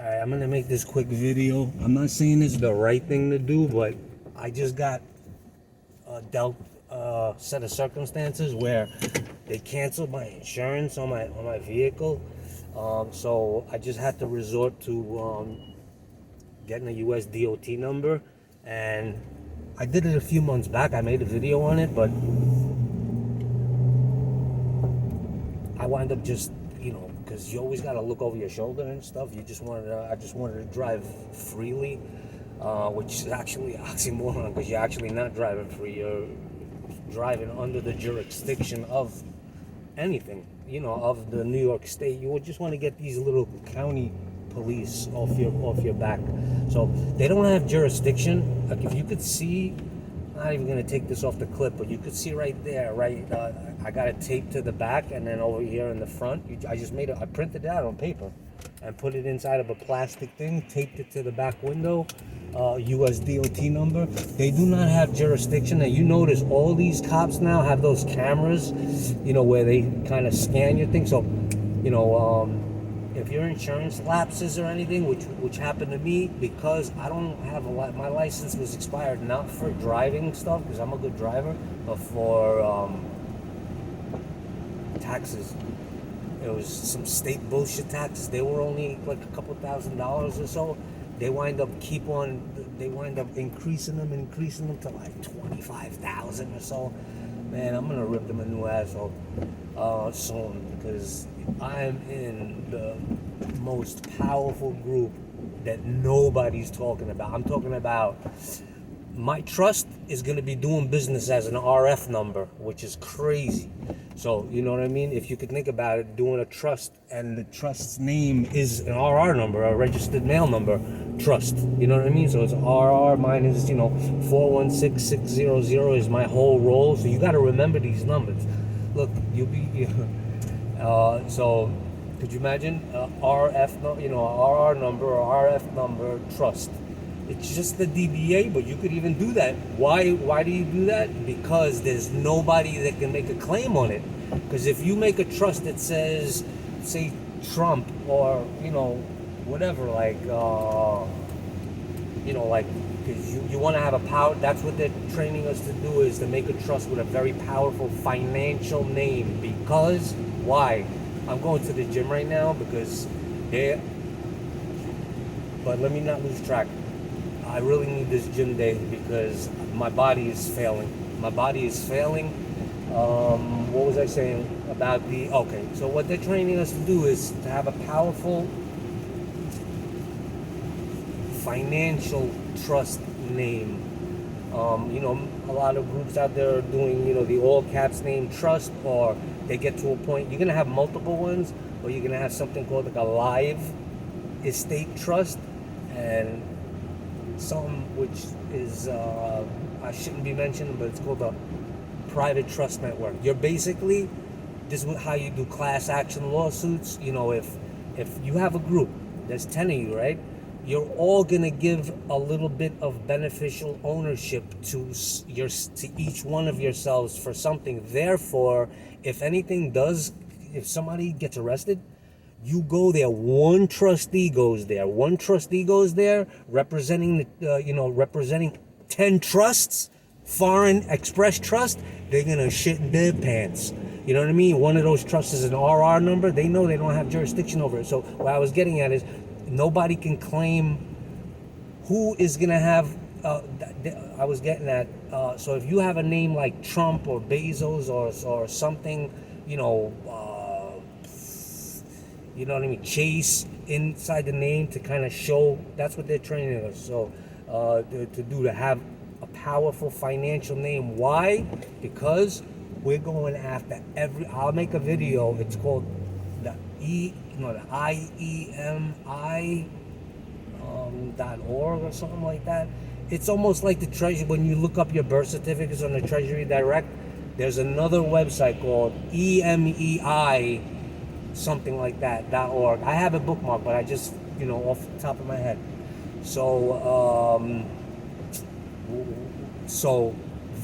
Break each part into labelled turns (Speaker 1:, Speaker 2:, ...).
Speaker 1: Alright, I'm gonna make this quick video. I'm not saying it's the right thing to do, but I just got dealt a set of circumstances where they canceled my insurance on my vehicle. So I just had to resort to getting a USDOT number, and I did it a few months back. I made a video on it, but I wind up just, because you always got to look over your shoulder and stuff. I just wanted to drive freely, which is actually an oxymoron, because you're actually not driving free. You're driving under the jurisdiction of anything, of the New York State. You would just want to get these little county police off your back. So they don't have jurisdiction. Like, if you could see, I'm not even gonna take this off the clip, but you could see right there, I got it taped to the back, and then over here in the front, I printed it out on paper and put it inside of a plastic thing, taped it to the back window, USDOT number. They do not have jurisdiction. And you notice all these cops now have those cameras, where they kind of scan your thing. So, if your insurance lapses or anything, which happened to me, because I don't have my license was expired, not for driving stuff, because I'm a good driver, but for taxes. It was some state bullshit taxes. They were only like a couple $1,000s or so. They wind up increasing them to like 25,000 or so. Man, I'm gonna rip them a new asshole soon, because I'm in the most powerful group that nobody's talking about. I'm talking about my trust is going to be doing business as an RF number, which is crazy. So, you know what I mean? If you could think about it, doing a trust, and the trust's name is an RR number, a registered mail number, trust. You know what I mean? So it's RR minus, 416600 is my whole roll. So you got to remember these numbers. Look, so could you imagine RF, RR number or RF number trust? It's just the DBA, but you could even do that. Why do you do that? Because there's nobody that can make a claim on it. Because if you make a trust that says, say, Trump, or whatever, because you want to have a power. That's what they're training us to do, is to make a trust with a very powerful financial name. Because why? I'm going to the gym right now but let me not lose track. I really need this gym day because my body is failing. What was I saying about okay, so what they're training us to do is to have a powerful financial trust name. A lot of groups out there are doing, the all caps name trust, or they get to a point, you're going to have multiple ones, or you're going to have something called like a live estate trust, and something which is I shouldn't be mentioned, but it's called a private trust network. You're basically, this is how you do class action lawsuits. If you have a group, there's 10 of you, right? You're all gonna give a little bit of beneficial ownership to each one of yourselves for something. Therefore, if somebody gets arrested, you go there. One trustee goes there, representing representing 10 trusts, foreign express trust. They're gonna shit in their pants. You know what I mean? One of those trusts is an RR number. They know they don't have jurisdiction over it. So what I was getting at is, nobody can claim who is gonna have. I was getting at. So if you have a name like Trump or Bezos or something, you know what I mean, Chase inside the name, to kind of show. That's what they're training us. So to have a powerful financial name. Why? Because we're going after I'll make a video. It's called the IEMI.org or something like that. It's almost like the Treasury. When you look up your birth certificates on the Treasury Direct, there's another website called EMEI, something like that, .org. I have a bookmark, but I just, off the top of my head. So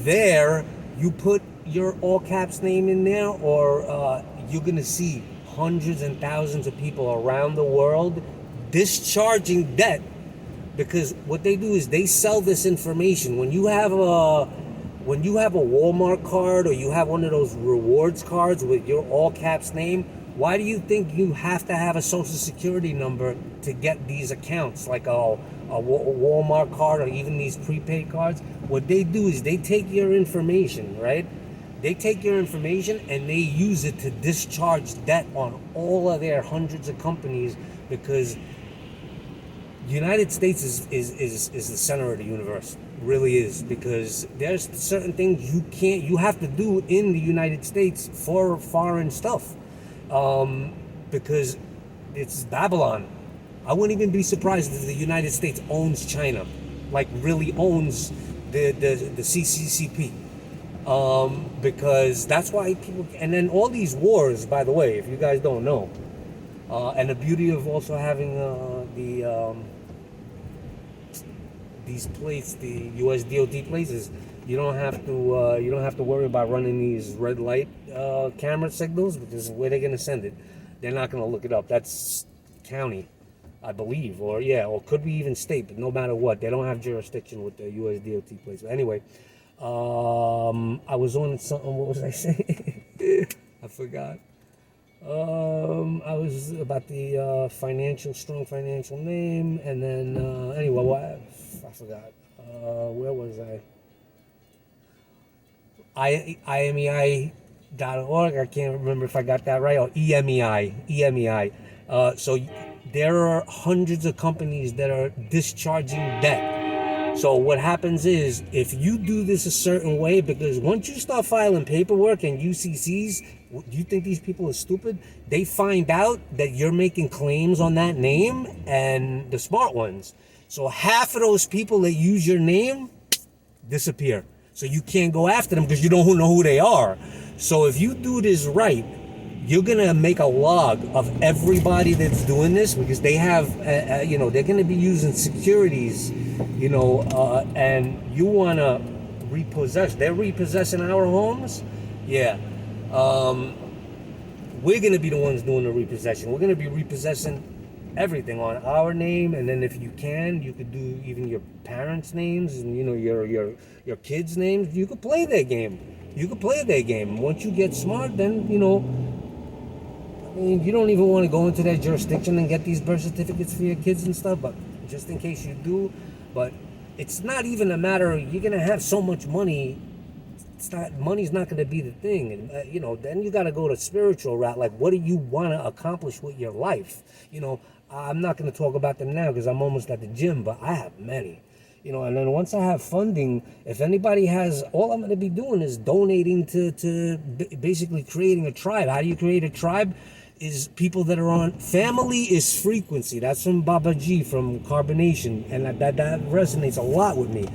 Speaker 1: there, you put your all caps name in there, or you're gonna see hundreds and thousands of people around the world discharging debt, because what they do is they sell this information. When you have a Walmart card, or you have one of those rewards cards with your all caps name, why do you think you have to have a social security number to get these accounts, like a Walmart card, or even these prepaid cards? What they do is they take your information, right? They take your information and they use it to discharge debt on all of their hundreds of companies, because the United States is the center of the universe. Really is, because there's certain things you have to do in the United States for foreign stuff, because it's Babylon. I wouldn't even be surprised if the United States owns China, like really owns the CCCP, because that's why people. And then all these wars, by the way, if you guys don't know, and the beauty of also having these plates, the USDOT plates, is you don't have to worry about running these red light camera signals, because where they're gonna send it, they're not gonna look it up. That's county, I believe, or could be even state, but no matter what, they don't have jurisdiction with the USDOT plates. But anyway, I was on something. What was I saying? I forgot. I was about the strong financial name, and then anyway, I forgot. Where was I? IMEI.org. I can't remember if I got that right, or EMEI. So there are hundreds of companies that are discharging debt. So what happens is, if you do this a certain way, because once you start filing paperwork and UCCs, do you think these people are stupid? They find out that you're making claims on that name, and the smart ones. So half of those people that use your name disappear. So you can't go after them because you don't know who they are. So if you do this right, you're gonna make a log of everybody that's doing this, because they have, they're gonna be using securities, and you wanna repossess. They're repossessing our homes, yeah. We're gonna be the ones doing the repossession. We're gonna be repossessing everything on our name, and then if you could do even your parents' names, and your kids' names. You could play their game. Once you get smart, then you don't even want to go into that jurisdiction and get these birth certificates for your kids and stuff, but just in case you do. But it's not even a matter of, you're gonna have so much money. Money's not going to be the thing, and then you got to go to spiritual route. Like, what do you want to accomplish with your life? I'm not going to talk about them now because I'm almost at the gym, but I have many. And then once I have funding, if anybody has, all I'm going to be doing is donating to basically creating a tribe. How do you create a tribe? Is people that are on, family is frequency. That's from Baba G from Carbonation, and that resonates a lot with me.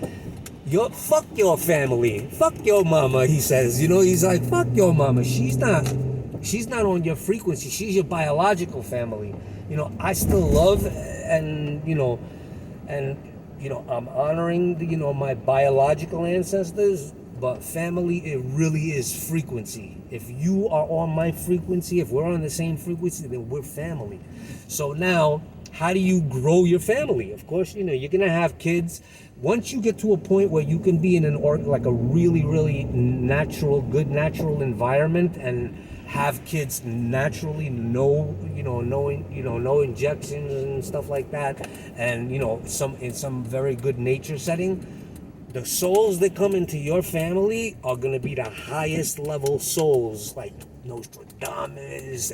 Speaker 1: Fuck your family, fuck your mama, he says. He's like, fuck your mama. She's not on your frequency. She's your biological family. I still love and I'm honoring my biological ancestors, but family, it really is frequency. If you are on my frequency, if we're on the same frequency, then we're family. So now, how do you grow your family? Of course, you're gonna have kids. Once you get to a point where you can be in like a really, really good natural environment, and have kids naturally, no injections and stuff like that, and in some very good nature setting, the souls that come into your family are gonna be the highest level souls, like Nostradamus,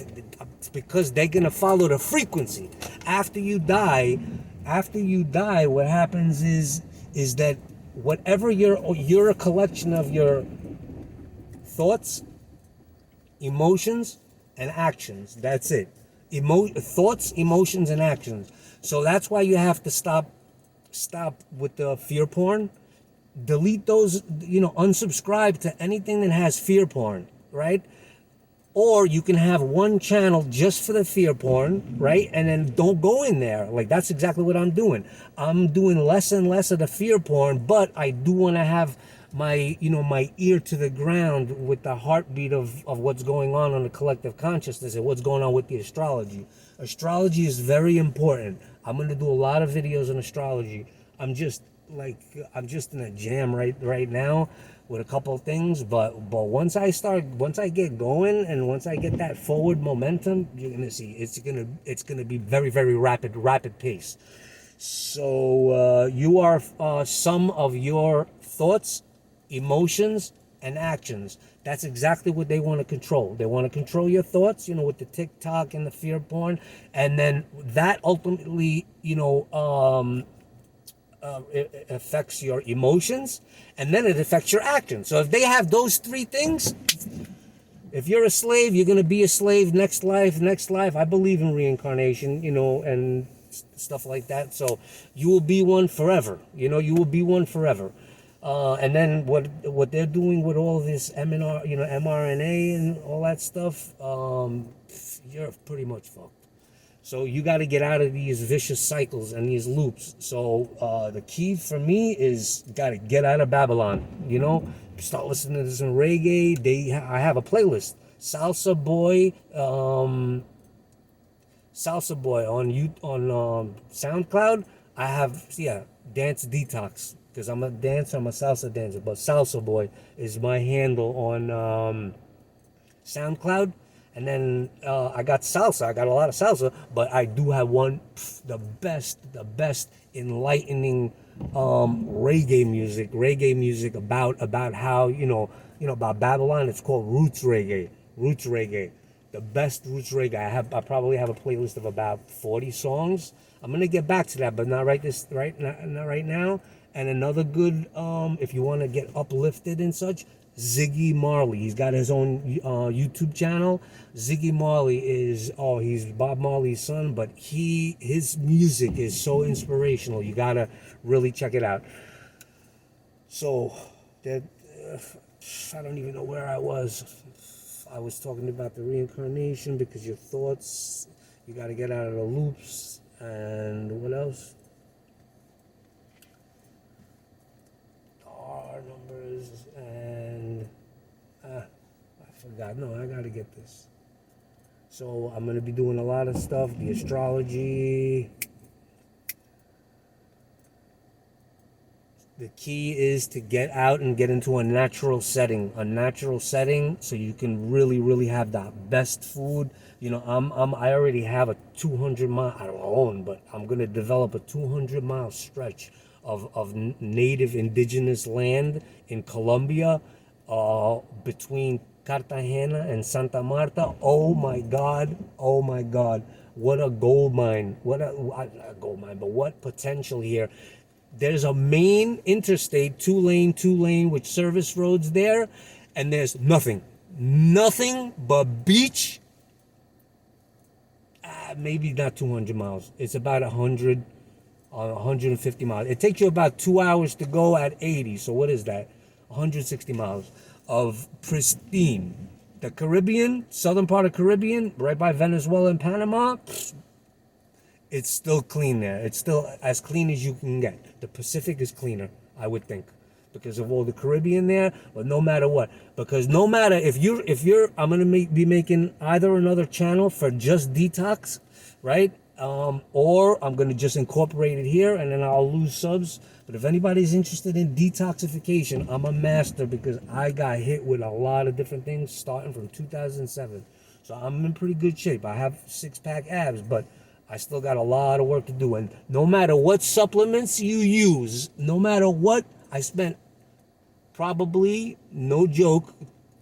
Speaker 1: because they're gonna follow the frequency. After you die, what happens is that whatever you're a collection of your thoughts, emotions, and actions. That's it. Thoughts, emotions, and actions. So that's why you have to stop with the fear porn. Delete those, unsubscribe to anything that has fear porn, right? Or you can have one channel just for the fear porn, right? And then don't go in there. Like, that's exactly what I'm doing. I'm doing less and less of the fear porn, but I do want to have my ear to the ground with the heartbeat of what's going on the collective consciousness and what's going on with the astrology. Astrology is very important. I'm gonna do a lot of videos on astrology. I'm just I'm just in a jam right now with a couple of things, but once I get going, and once I get that forward momentum, you're gonna see it's gonna be very rapid pace. So you are some of your thoughts, emotions, and actions. That's exactly what they want to control. They want to control your thoughts, with the TikTok and the fear porn, and then that ultimately, it affects your emotions, and then it affects your actions. So if they have those three things, if you're a slave, you're going to be a slave next life. I believe in reincarnation, and stuff like that. So you will be one forever. You will be one forever. And then what they're doing with all this mRNA and all that stuff, you're pretty much fucked. So you got to get out of these vicious cycles and these loops. So the key for me is got to get out of Babylon. Start listening to some reggae. I have a playlist, Salsa Boy on SoundCloud. I have Dance Detox, because I'm a salsa dancer. But Salsa Boy is my handle on SoundCloud. And then I got salsa. I got a lot of salsa, but I do have the best enlightening reggae music about how about Babylon. It's called roots reggae, the best roots reggae. I probably have a playlist of about 40 songs. I'm gonna get back to that, but not right now. And another good, if you want to get uplifted and such, Ziggy Marley. He's got his own YouTube channel. Ziggy Marley he's Bob Marley's son, but his music is so inspirational. You gotta really check it out. So that I don't even know where I was. I was talking about the reincarnation, because your thoughts, you gotta get out of the loops. And what else? Numbers, and I forgot. No, I gotta get this. So I'm gonna be doing a lot of stuff. The astrology. The key is to get out and get into a natural setting, so you can really have the best food. I already have a 200-mile. I don't own, but I'm gonna develop a 200-mile stretch of native indigenous land in Colombia, between Cartagena and Santa Marta. Oh my God, what a gold mine! What a gold mine! But what potential here! There's a main interstate, two lane with service roads there, and there's nothing but beach. Maybe not 200 miles. It's about 150 miles. It takes you about 2 hours to go at 80. So what is that? 160 miles of pristine. The Caribbean, southern part of Caribbean, right by Venezuela and Panama, it's still clean there. It's still as clean as you can get. The Pacific is cleaner, I would think, because of all the Caribbean there. But no matter what, because no matter if you're, I'm gonna be making either another channel for just detox, right? Or I'm gonna just incorporate it here, and then I'll lose subs. But if anybody's interested in detoxification, I'm a master, because I got hit with a lot of different things starting from 2007. So I'm in pretty good shape. I have 6-pack abs, but I still got a lot of work to do. And no matter what supplements you use, no matter what, I spent probably, no joke,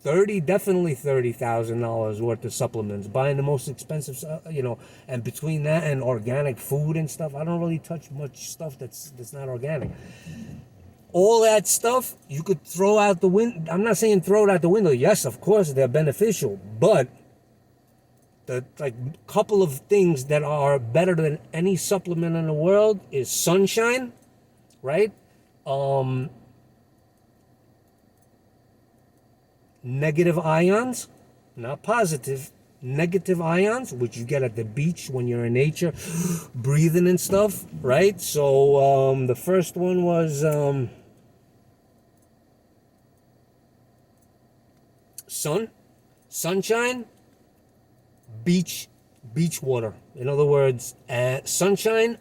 Speaker 1: definitely $30,000 worth of supplements, buying the most expensive, and between that and organic food and stuff, I don't really touch much stuff that's not organic. All that stuff you could throw out the window. I'm not saying throw it out the window. Yes, of course they're beneficial, but the couple of things that are better than any supplement in the world is sunshine, right? Negative ions, not positive, negative ions, which you get at the beach when you're in nature, breathing and stuff, right? So the first one was sunshine, beach water. In other words, sunshine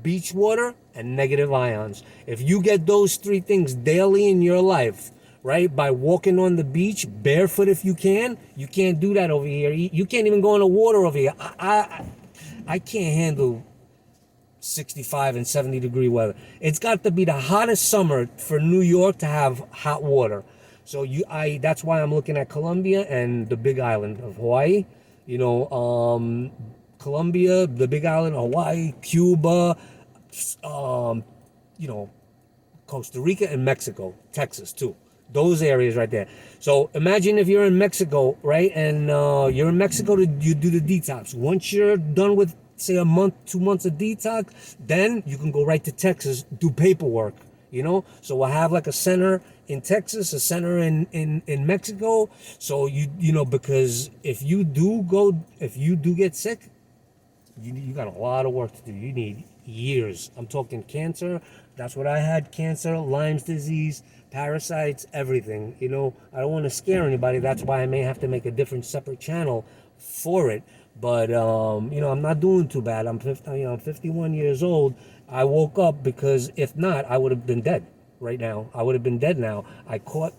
Speaker 1: beach water, and negative ions. If you get those three things daily in your life, right, by walking on the beach barefoot if you can't do that over here. You can't even go in the water over here. I can't handle 65 and 70 degree weather. It's got to be the hottest summer for New York to have hot water. So that's why I'm looking at Colombia and the Big Island of Hawaii. Colombia, the Big Island, Hawaii, Cuba, Costa Rica and Mexico, Texas too. Those areas right there. So imagine if you're in Mexico, right? And you're in Mexico you do the detox. Once you're done with, say, a month, 2 months of detox, then you can go right to Texas, do paperwork, So we'll have like a center in Texas, a center in Mexico. So because if you do get sick, you got a lot of work to do. You need years. I'm talking cancer. That's what I had, cancer, Lyme's disease, parasites, everything. I don't want to scare anybody. That's why I may have to make a different separate channel for it. But, I'm not doing too bad. I'm 51 years old. I woke up because if not, I would have been dead right now. I would have been dead now. I caught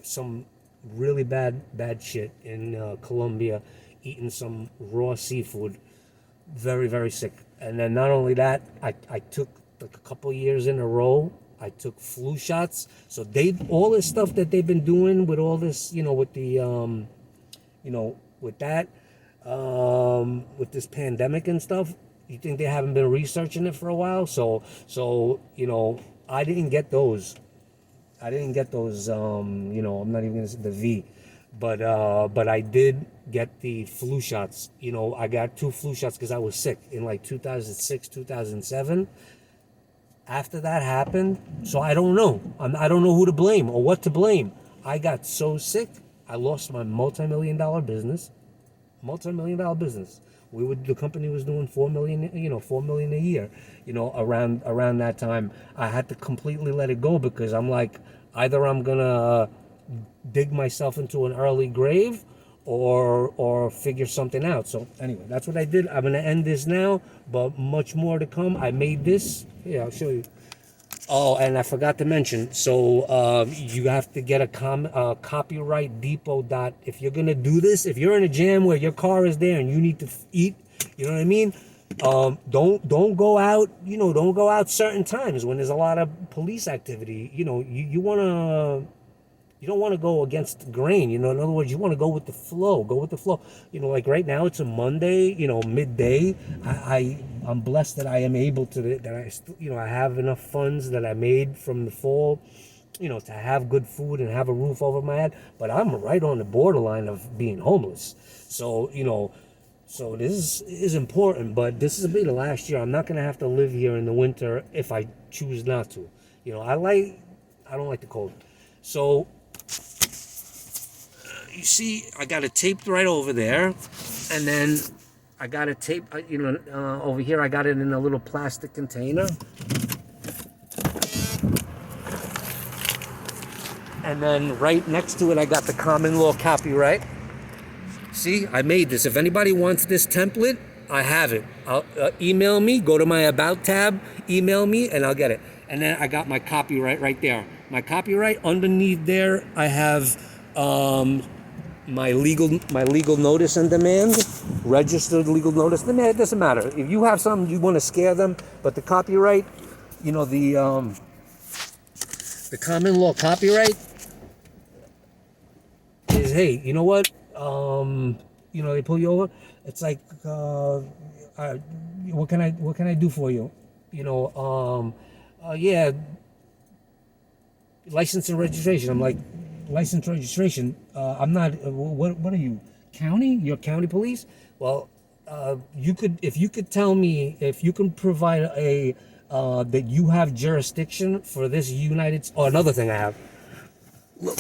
Speaker 1: some really bad shit in Colombia, eating some raw seafood. Very, very sick. And then not only that, I took like a couple years in a row, I took flu shots. So all this stuff that they've been doing with all this, with the, with that, with this pandemic and stuff, you think they haven't been researching it for a while? So I didn't get those. I'm not even gonna say the V, but I did get the flu shots. I got 2 flu shots because I was sick in like 2006, 2007. After that happened, so I don't know. I don't know who to blame or what to blame. I got so sick, I lost my multi-million-dollar business. The company was doing $4 million a year. Around that time, I had to completely let it go because I'm like, either I'm gonna dig myself into an early grave or figure something out. So anyway, that's what I did. I'm gonna end this now, but much more to come. I made this. Yeah, I'll show you. Oh, and I forgot to mention, so you have to get a copyright depot dot. If you're gonna do this, if you're in a jam where your car is there and you need to eat, you know what I mean? Don't go out. Don't go out certain times when there's a lot of police activity. You don't want to go against the grain. In other words, you want to go with the flow. Like right now, it's a Monday, midday. I'm blessed that I am able to, I have enough funds that I made from the fall, to have good food and have a roof over my head. But I'm right on the borderline of being homeless. So, so this is important, but this is be the last year. I'm not going to have to live here in the winter if I choose not to. I don't like the cold. So, you see, I got it taped right over there, and then I got it taped, over here. I got it in a little plastic container, and then right next to it, I got the common law copyright. See, I made this. If anybody wants this template, I have it. Email me. Go to my About tab. Email me, and I'll get it. And then I got my copyright right there. My copyright underneath there, I have my legal notice and demand, registered legal notice demand. It doesn't matter. If you have something you want to scare them, but the copyright, the common law copyright is, hey, you know what? They pull you over. It's like, what can I do for you? Yeah, license and registration. I'm like, license registration. I'm not. What are you? County? You're county police? Well, if you could tell me, if you can provide that you have jurisdiction for this another thing I have. Look.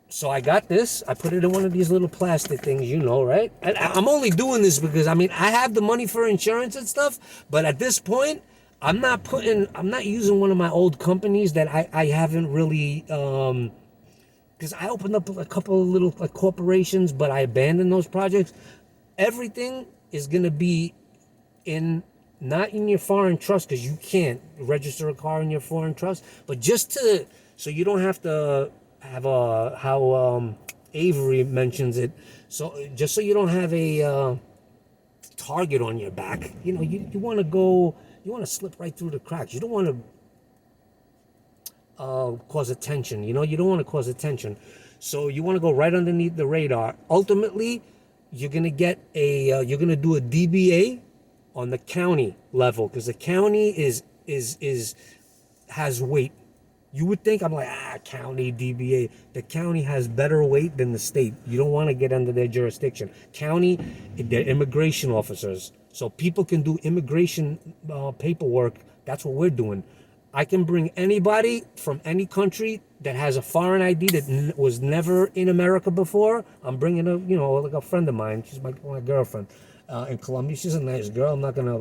Speaker 1: So I got this. I put it in one of these little plastic things, right? And I'm only doing this because I have the money for insurance and stuff, but at this point, I'm not using one of my old companies that I haven't really, because I opened up a couple of little corporations, but I abandoned those projects. Everything is going to be not in your foreign trust, because you can't register a car in your foreign trust, but so you don't have to have how Avery mentions it. So just so you don't have a target on your back, you want to slip right through the cracks. You don't want to cause attention. You don't want to cause attention. So you want to go right underneath the radar. Ultimately, you're gonna get you're gonna do a DBA on the county level, because the county has weight. You would think I'm like, county DBA. The county has better weight than the state. You don't want to get under their jurisdiction. County, they're immigration officers. So people can do immigration paperwork. That's what we're doing. I can bring anybody from any country that has a foreign ID that was never in America before. I'm bringing like a friend of mine. She's my girlfriend in Colombia. She's a nice girl. I'm not gonna,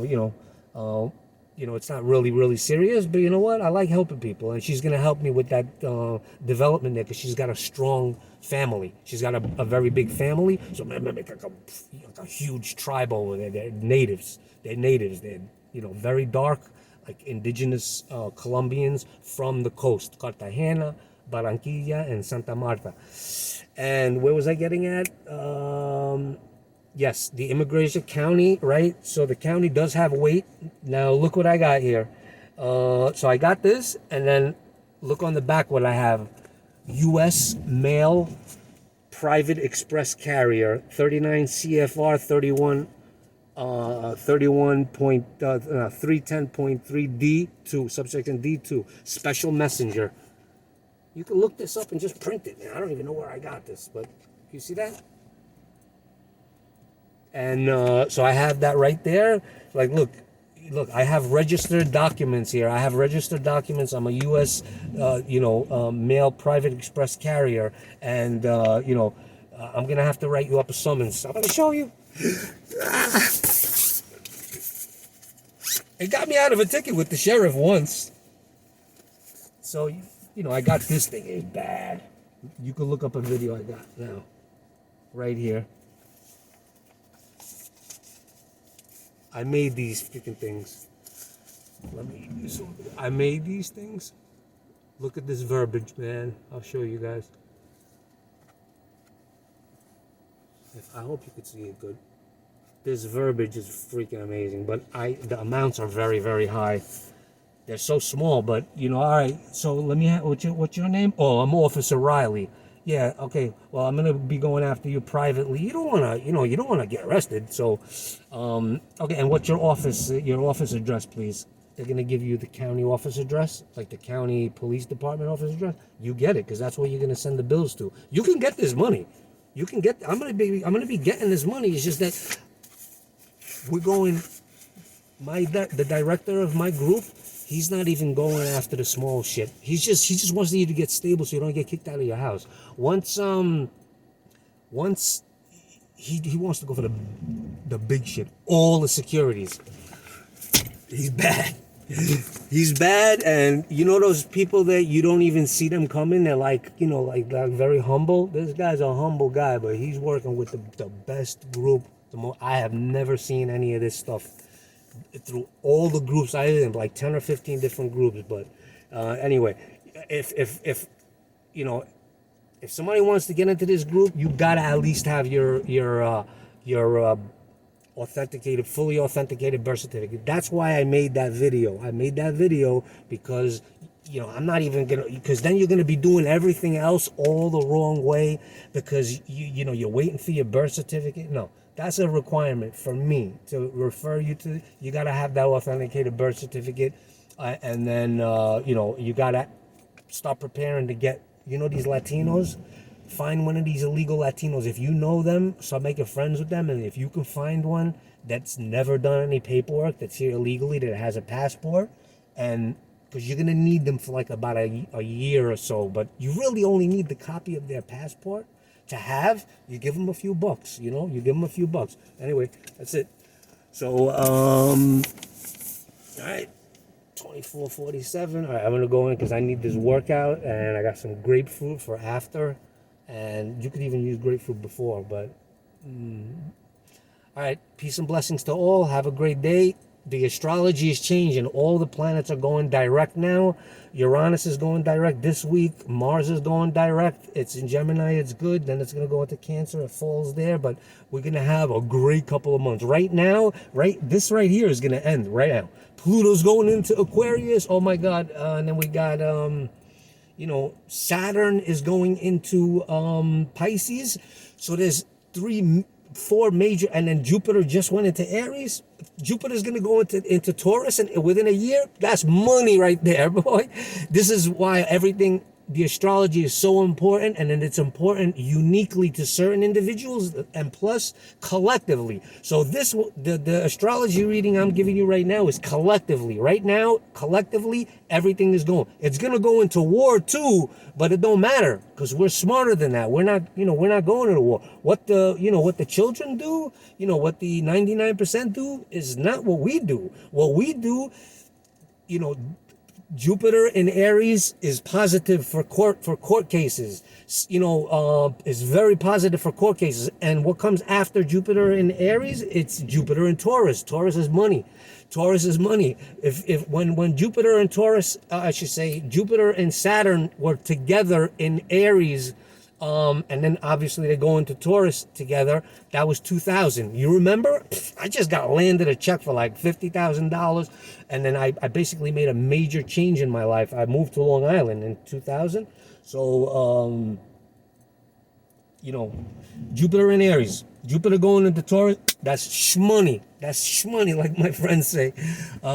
Speaker 1: it's not really, really serious, but you know what? I like helping people, and she's gonna help me with that development there, because she's got a strong family. She's got a very big family, so I'm gonna make like a huge tribe over there. They're natives. They're very dark, like indigenous Colombians from the coast, Cartagena, Barranquilla, and Santa Marta. And where was I getting at? Yes, the immigration county, right? So the county does have weight. Now look what I got here. So I got this, and then look on the back what I have. U.S. Mail Private Express Carrier, 39 CFR 310.3 D2, subsection D2, Special Messenger. You can look this up and just print it. I don't even know where I got this, but you see that? And so I have that right there. Like, look, I have registered documents here. I have registered documents. I'm a U.S. Mail Private Express Carrier, and I'm gonna have to write you up a summons. I'm gonna show you. It got me out of a ticket with the sheriff once. So I got this thing. It's bad. You can look up a video I got now, right here. I made these freaking things. I made these things. Look at this verbiage, man. I'll show you guys. I hope you could see it good. This verbiage is freaking amazing, but the amounts are very, very high. They're so small, but all right. So let me. What's your name? Oh, I'm Officer Riley. Yeah. Okay. Well, I'm gonna be going after you privately. You don't wanna, you don't wanna get arrested. So, okay. And what's your office address, please? They're gonna give you the county office address, like the county police department office address. You get it, because that's where you're gonna send the bills to. You can get this money. I'm gonna be getting this money. It's just that we're going. The director of my group. He's not even going after the small shit. He just wants you to get stable so you don't get kicked out of your house. Once he wants to go for the big shit, all the securities. He's bad. He's bad, and those people that you don't even see them coming. They're like very humble. This guy's a humble guy, but he's working with the best group. I have never seen any of this stuff through all the groups I was in, like 10 or 15 different groups. But anyway, if somebody wants to get into this group, you gotta at least have your fully authenticated birth certificate. That's why I made that video. I made that video because I'm not even gonna, because then you're gonna be doing everything else all the wrong way, because you're waiting for your birth certificate. No. That's a requirement for me to refer you to. You gotta have that authenticated birth certificate, and then you gotta start preparing to get these Latinos. Find one of these illegal Latinos. If you know them, start making friends with them, and if you can find one that's never done any paperwork, that's here illegally, that has a passport, and because you're gonna need them for like about a year or so, but you really only need the copy of their passport. To have, you give them a few bucks, you give them a few bucks. Anyway, that's it. So, all right, 24:47. All right, I'm gonna go in because I need this workout, and I got some grapefruit for after, and you could even use grapefruit before, but All right, peace and blessings to all. Have a great day. The astrology is changing. All the planets are going direct now. Uranus is going direct this week. Mars is going direct. It's in Gemini. It's good. Then it's going to go into Cancer. It falls there. But we're going to have a great couple of months. Right now, this right here is going to end right now. Pluto's going into Aquarius. Oh, my God. And then we got, Saturn is going into Pisces. So there's 4 major, and then Jupiter just went into Aries. Jupiter's going to go into Taurus, and within a year, that's money right there, boy. This is why the astrology is so important, and then it's important uniquely to certain individuals, and plus collectively. So the astrology reading I'm giving you right now is collectively. Right now, collectively, everything is going. It's going to go into war too, but it don't matter because we're smarter than that. We're not going to the war. What the children do, what the 99% do is not what we do. What we do, Jupiter in Aries is positive for court cases. Is very positive for court cases. And what comes after Jupiter in Aries? It's Jupiter in Taurus. Taurus is money. Taurus is money. When Jupiter and Taurus, I should say, Jupiter and Saturn were together in Aries, and then obviously they go into Taurus together. That was 2000. You remember? I just got landed a check for like $50,000, and then I basically made a major change in my life. I moved to Long Island in 2000. So, Jupiter in Aries. Jupiter going into Taurus, that's shmoney. That's shmoney, like my friends say.